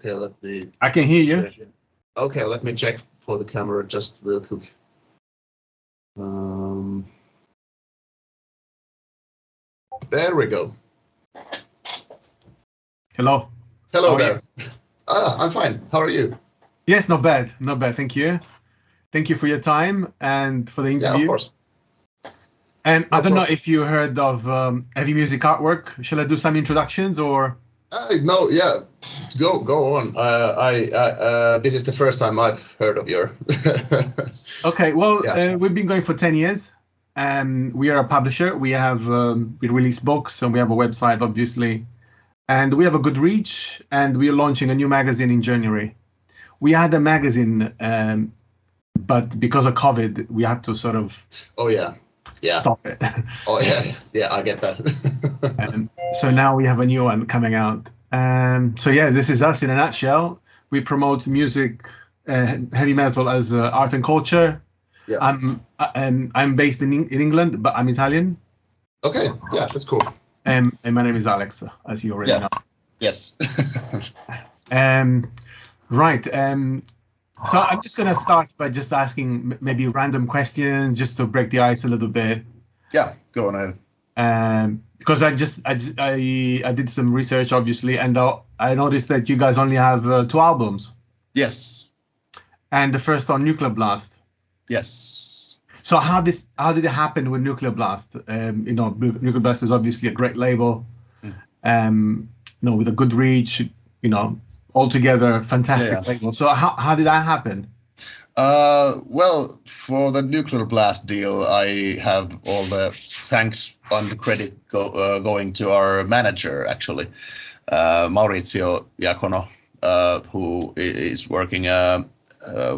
Okay, let me. I can hear you. Okay, let me check for the camera just real quick. There we go. Hello. Hello there. I'm fine. How are you? Yes, not bad. Not bad. Thank you. Thank you for your time and for the interview. Yeah, of course. And I don't know if you heard of heavy music artwork. Shall I do some introductions or? No, yeah, go on. This is the first time I've heard of your. Okay, well, Yeah. we've been going for 10 years. We are a publisher. We have we release books and we have a website, obviously, and we have a good reach. And we are launching a new magazine in January. We had a magazine, but because of COVID, we had to sort of. Oh yeah. Stop it. Oh yeah, I get that. So now we have a new one coming out. So yeah, this is us in a nutshell. We promote music, heavy metal as art and culture. Yeah. I'm based in England, but I'm Italian. Okay, yeah, that's cool. And my name is Alex, as you already know. Yes. Right. So I'm just gonna start by just asking maybe random questions, just to break the ice a little bit. Yeah, go on ahead. Because I did some research, obviously, and I noticed that you guys only have 2 albums. Yes. And the first on Nuclear Blast. Yes. So how did it happen with Nuclear Blast? Nuclear Blast is obviously a great label. With a good reach. Altogether fantastic label. So how did that happen? Well, for the Nuclear Blast deal, I have all the thanks and the credit going to our manager, actually, Maurizio Iacono, who is working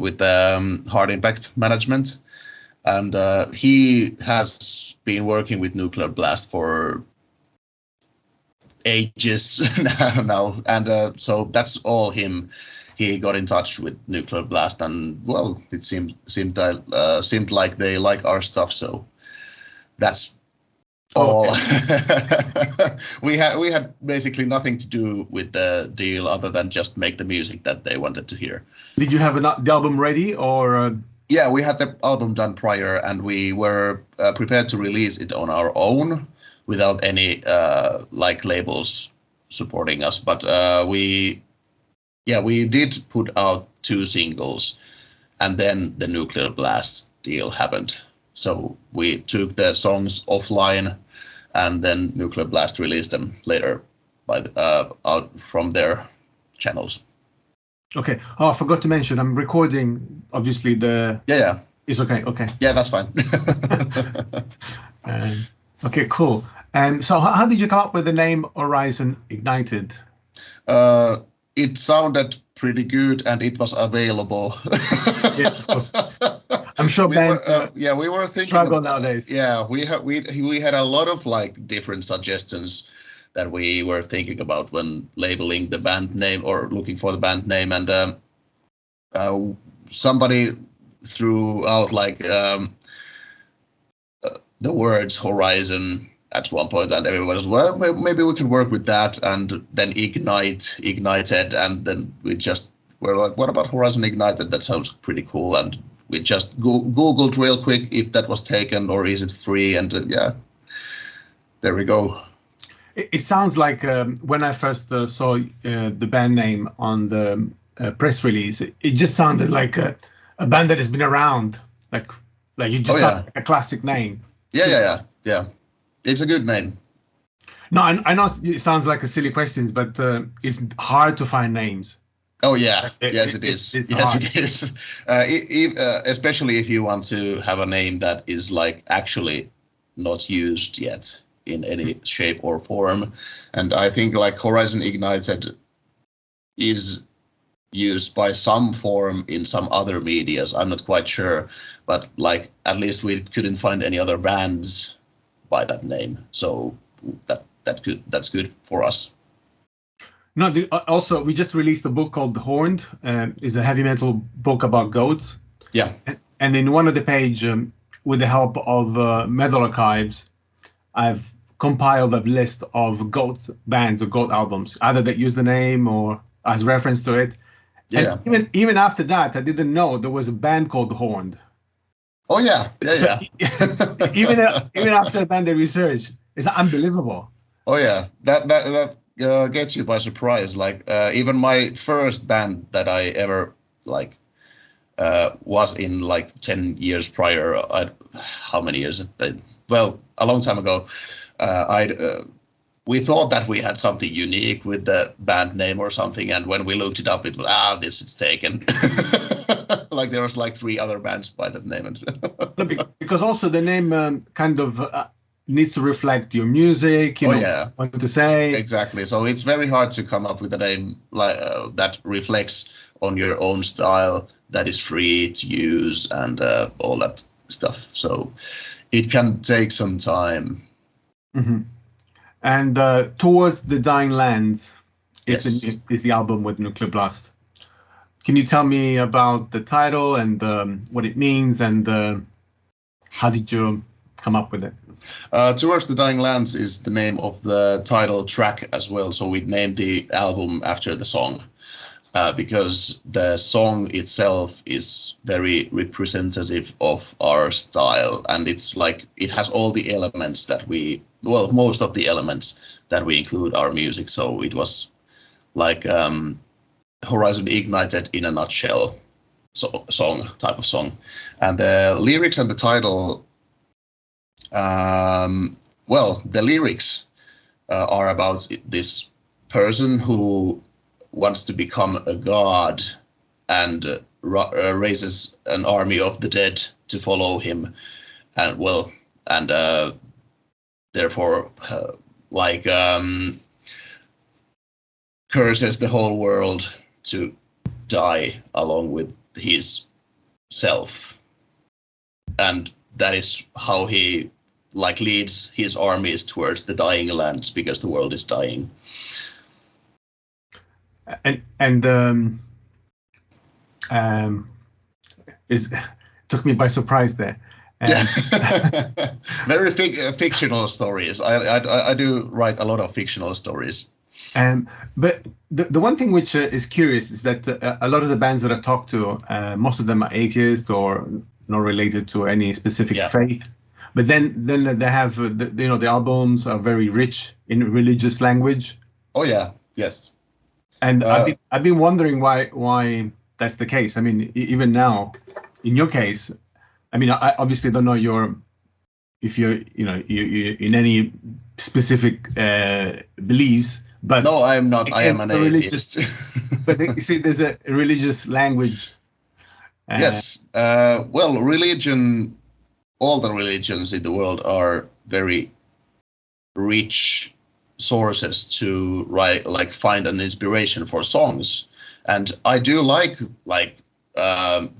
with Hard Impact Management. And he has been working with Nuclear Blast for ages now, and so that's all him. He got in touch with Nuclear Blast, and well, it seemed like they like our stuff, so that's all. Okay. we had basically nothing to do with the deal other than just make the music that they wanted to hear. Did you have the album ready, or? Yeah, we had the album done prior, and we were prepared to release it on our own without any labels supporting us. But we did put out 2 singles, and then the Nuclear Blast deal happened. So we took the songs offline, and then Nuclear Blast released them later out from their channels. Okay. Oh, I forgot to mention, I'm recording, obviously, the... Yeah. It's okay. Yeah, that's fine. Okay, cool. So how did you come up with the name Horizon Ignited? It sounded pretty good, and it was available. Yes, of course. I'm sure bands we were thinking struggle nowadays. Yeah, we had a lot of different suggestions that we were thinking about when labeling the band name or looking for the band name, and somebody threw out the words Horizon at one point, and everyone was, well, maybe we can work with that, and then ignited, and then we just were like, what about Horizon Ignited? That sounds pretty cool, and we just Googled real quick if that was taken or is it free, and there we go. It sounds like when I first saw the band name on the press release, it just sounded like a band that has been around, like you just sound like a classic name. Yeah. It's a good name. No, I know it sounds like a silly question, but it's hard to find names. Oh yeah, yes it is. Yes, it is. Especially if you want to have a name that is actually not used yet in any shape or form, and I think Horizon Ignited is used by some form in some other medias. I'm not quite sure, but at least we couldn't find any other bands by that name, so that's good for us. No, also we just released a book called The Horned. It's a heavy metal book about goats. Yeah. And in one of the page, with the help of Metal Archives, I've compiled a list of goat bands or goat albums, either that use the name or as reference to it. Yeah. And even after that, I didn't know there was a band called Horned. Oh yeah, So even after done the research, it's unbelievable. Oh yeah, that gets you by surprise. Like even my first band that I ever like was in like 10 years prior. How many years? Well, a long time ago. We thought that we had something unique with the band name or something, and when we looked it up, it was this is taken. Like there was like 3 other bands by that name. Because also the name kind of needs to reflect your music. You know, yeah, what to say. Exactly. So it's very hard to come up with a name like that reflects on your own style, that is free to use, and all that stuff. So it can take some time. Mm-hmm. And Towards the Dying Lands Yes. is the album with Nuclear Blast. Can you tell me about the title and what it means, and how did you come up with it? Towards the Dying Lands is the name of the title track as well. So we named the album after the song because the song itself is very representative of our style, and it's like it has all the elements that most of the elements that we include our music. So it was like Horizon Ignited in a nutshell, type of song. And the lyrics and the title, the lyrics are about this person who wants to become a god and raises an army of the dead to follow him, and therefore curses the whole world to die along with his self, and that is how he leads his armies towards the dying lands, because the world is dying. Took me by surprise there. Very fictional stories. I do write a lot of fictional stories. But the one thing which is curious is that a lot of the bands that I talk to, most of them are atheists or not related to any specific faith. But then they have the albums are very rich in religious language. Oh yeah, yes. And I've been wondering why that's the case. I mean, even now, in your case, I mean, I obviously don't know if you're in any specific beliefs. But no, I am not. I am an atheist. But you see, there's a religious language. Yes. Well, religion. All the religions in the world are very rich sources to find an inspiration for songs, and I do like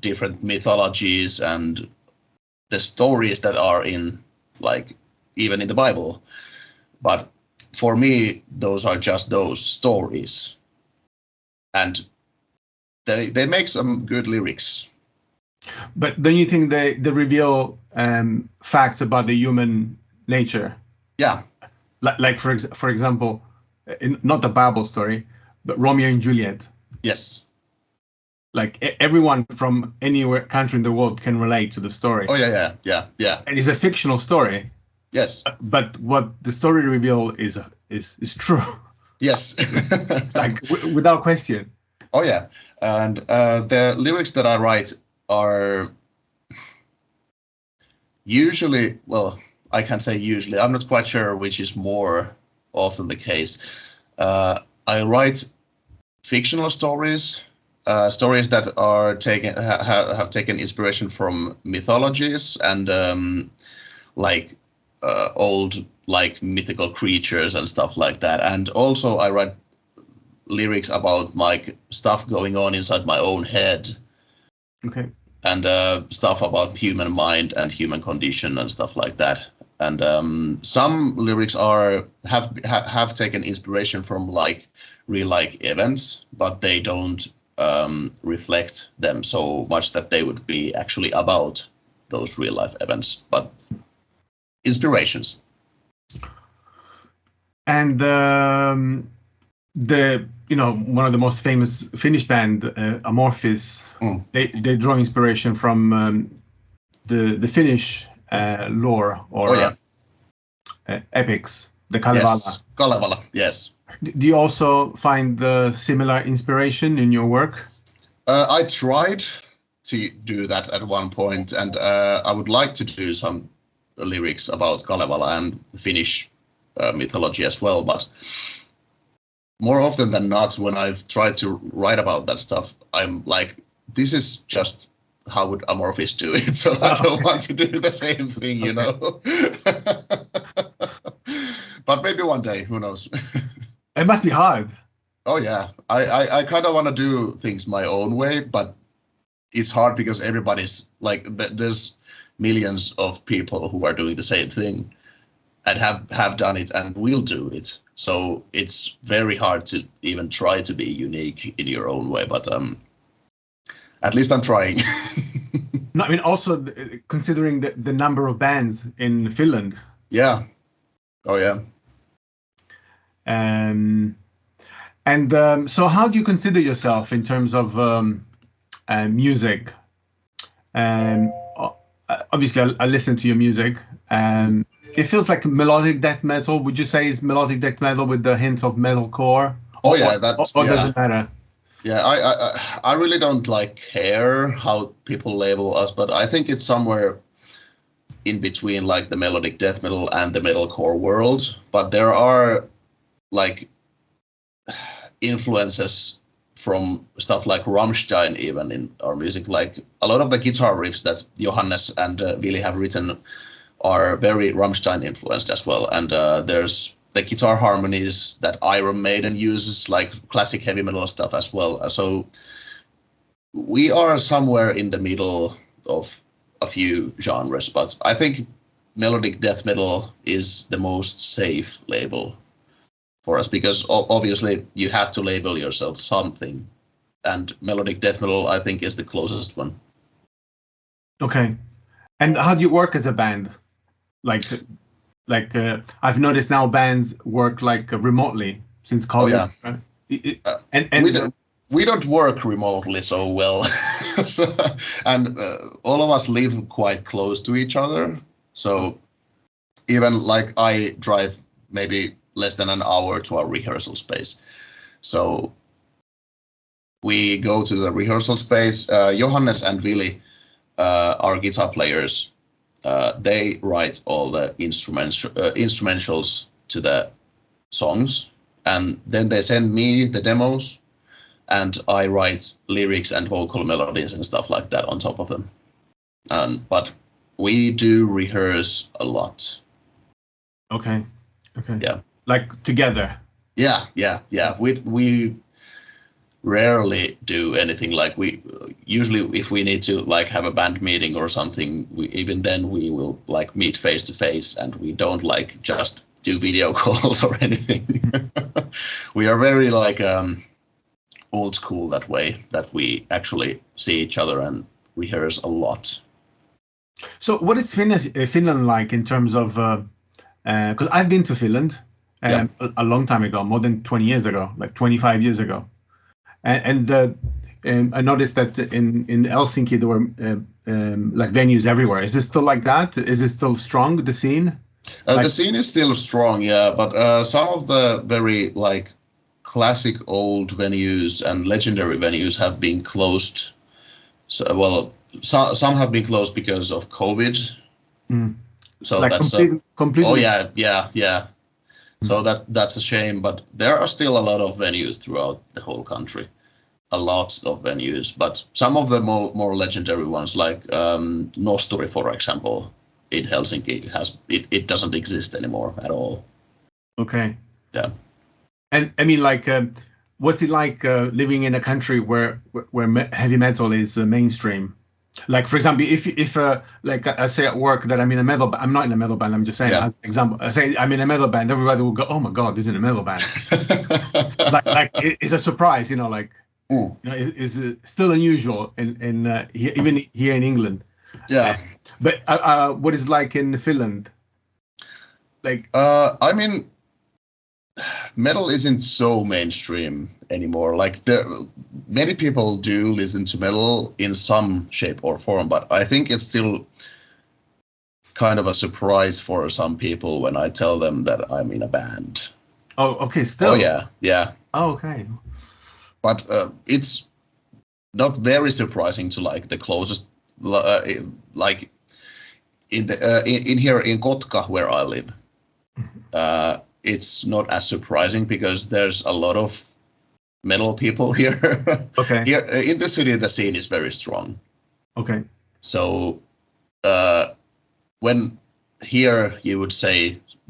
different mythologies and the stories that are in even in the Bible, but for me those are just those stories, and they make some good lyrics. But don't you think they reveal facts about the human nature? Yeah. Like for example, not the Bible story, but Romeo and Juliet. Yes. Like everyone from anywhere country in the world can relate to the story. Oh yeah. And it's a fictional story. Yes. But what the story reveal is true. Yes. Without question. Oh yeah, and the lyrics that I write are usually, well, I can't say usually, I'm not quite sure which is more often the case. I write fictional stories, stories that are have taken inspiration from mythologies and old mythical creatures and stuff like that. And also I write lyrics about stuff going on inside my own head. Okay. And stuff about human mind and human condition and stuff like that. And some lyrics have taken inspiration from real events, but they don't reflect them so much that they would be actually about those real life events, but inspirations. And one of the most famous Finnish band, Amorphis, they draw inspiration from the Finnish lore or epics, the Kalevala. Yes, Kalevala, yes. Do you also find the similar inspiration in your work? I tried to do that at one point, and I would like to do some lyrics about Kalevala and Finnish mythology as well, but more often than not, when I've tried to write about that stuff, I'm like, this is just how would Amorphis do it, so I don't want to do the same thing, you know. But maybe one day, who knows? It must be hard. Oh yeah, I kind of want to do things my own way, but it's hard because everybody's like, there's millions of people who are doing the same thing and have done it and will do it. So it's very hard to even try to be unique in your own way, but at least I'm trying. No, I mean, also considering the number of bands in Finland. Yeah. Oh yeah. So how do you consider yourself in terms of music? Obviously, I listen to your music. It feels like melodic death metal. Would you say it's melodic death metal with the hint of metalcore? Oh yeah, or does it matter? Yeah, I really don't like care how people label us, but I think it's somewhere in between like the melodic death metal and the metalcore world. But there are like influences from stuff like Rammstein even in our music. Like a lot of the guitar riffs that Johannes and Willi have written are very Rammstein influenced as well. And there's the guitar harmonies that Iron Maiden uses, like classic heavy metal stuff as well. So we are somewhere in the middle of a few genres, but I think melodic death metal is the most safe label for us because obviously you have to label yourself something, and melodic death metal I think is the closest one. Okay, and how do you work as a band? Like I've noticed now bands work like remotely since COVID. Oh, yeah. Right? And we don't work remotely so well, and all of us live quite close to each other. So even like I drive maybe less than an hour to our rehearsal space. So we go to the rehearsal space. Johannes and Willi, our guitar players, they write all the instrumentals to the songs, and then they send me the demos, and I write lyrics and vocal melodies and stuff like that on top of them. But we do rehearse a lot. Okay. Yeah. Like together. Yeah. We rarely do anything like we usually if we need to like have a band meeting or something, even then we will like meet face to face, and we don't like just do video calls or anything. We are very like old school that way, that we actually see each other and rehearse a lot. So what is Finland like in terms of because I've been to Finland a long time ago, more than 20 years ago, like 25 years ago. And I noticed that in Helsinki there were like venues everywhere. Is it still like that? Is it still strong, the scene? The scene is still strong, yeah, but some of the very like classic old venues and legendary venues have been closed. So, well, some have been closed because of COVID. So like that's completely. Oh yeah. So that's a shame, but there are still a lot of venues throughout the whole country. A lot of venues, but some of the more legendary ones, like Nosturi, for example, in Helsinki, it doesn't exist anymore at all. Okay. Yeah. And I mean, like, what's it like living in a country where heavy metal is mainstream? Like, for example, if like I say at work that I'm in a metal band, I'm not in a metal band, I'm just saying as an example, I say I'm in a metal band, everybody will go, oh my God, he's in a metal band. like it's a surprise, you know, like, you know, it's still unusual even here in England. Yeah. But what is it like in Finland? Like, I mean, metal isn't so mainstream anymore. Like many people do listen to metal in some shape or form, but I think it's still kind of a surprise for some people when I tell them that I'm in a band. Oh, okay. Still. Oh yeah. Oh, okay. But it's not very surprising to like the closest, like in here in Kotka where I live. It's not as surprising because there's a lot of metal people here. Okay. Here in the city, the scene is very strong. Okay. So when here you would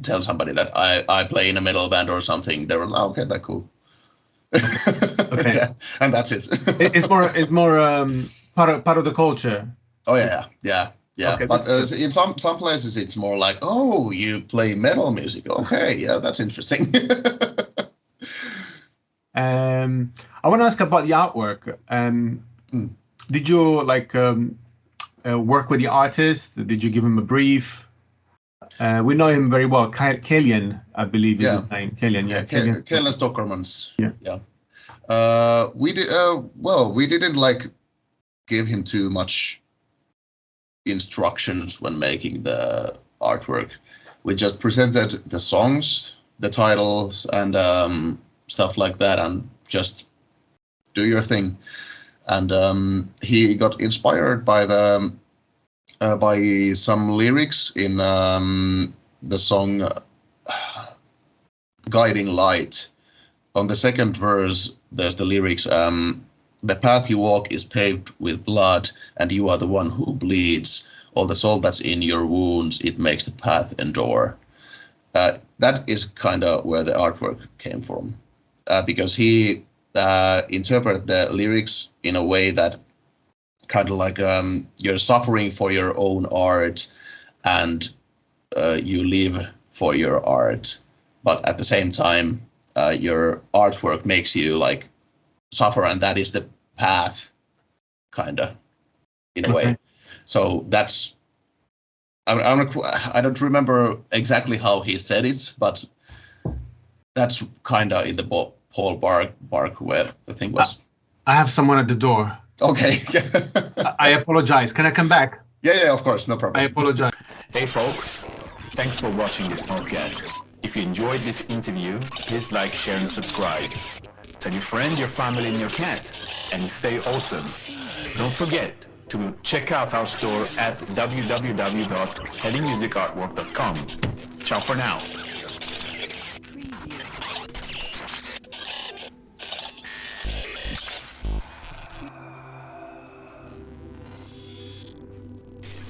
tell somebody that I play in a metal band or something, they're like, oh, okay, that's cool. Okay. Yeah, and that's it. It's more part of the culture. Oh yeah. Okay, But in some places it's more like, oh, you play metal music. Okay, yeah, that's interesting. I want to ask about the artwork. Did you like work with the artist? Did you give him a brief? We know him very well. Kelian, I believe is his name. Kelian, yeah. Kelian Stockholmans. Yeah. We did. We didn't like give him too much instructions when making the artwork. We just presented the songs, the titles, and stuff like that, and just do your thing. And he got inspired by by some lyrics in the song "Guiding Light." On the second verse, there's the lyrics. The path you walk is paved with blood, and you are the one who bleeds. All the salt that's in your wounds, it makes the path endure. That is kind of where the artwork came from, because he interpreted the lyrics in a way that kind of like you're suffering for your own art, and you live for your art, but at the same time, your artwork makes you like suffer, and that is the path, kind of, in a way. So that's I don't remember exactly how he said it, but that's kind of in the ballpark where the thing was. I have someone at the door. Okay. I apologize. Can I come back? Yeah, of course, no problem. I apologize. Hey folks, thanks for watching this podcast. If you enjoyed this interview, please like, share and subscribe. Tell your friend, your family and your cat, and stay awesome. Don't forget to check out our store at www.headingmusicartwork.com. Ciao for now.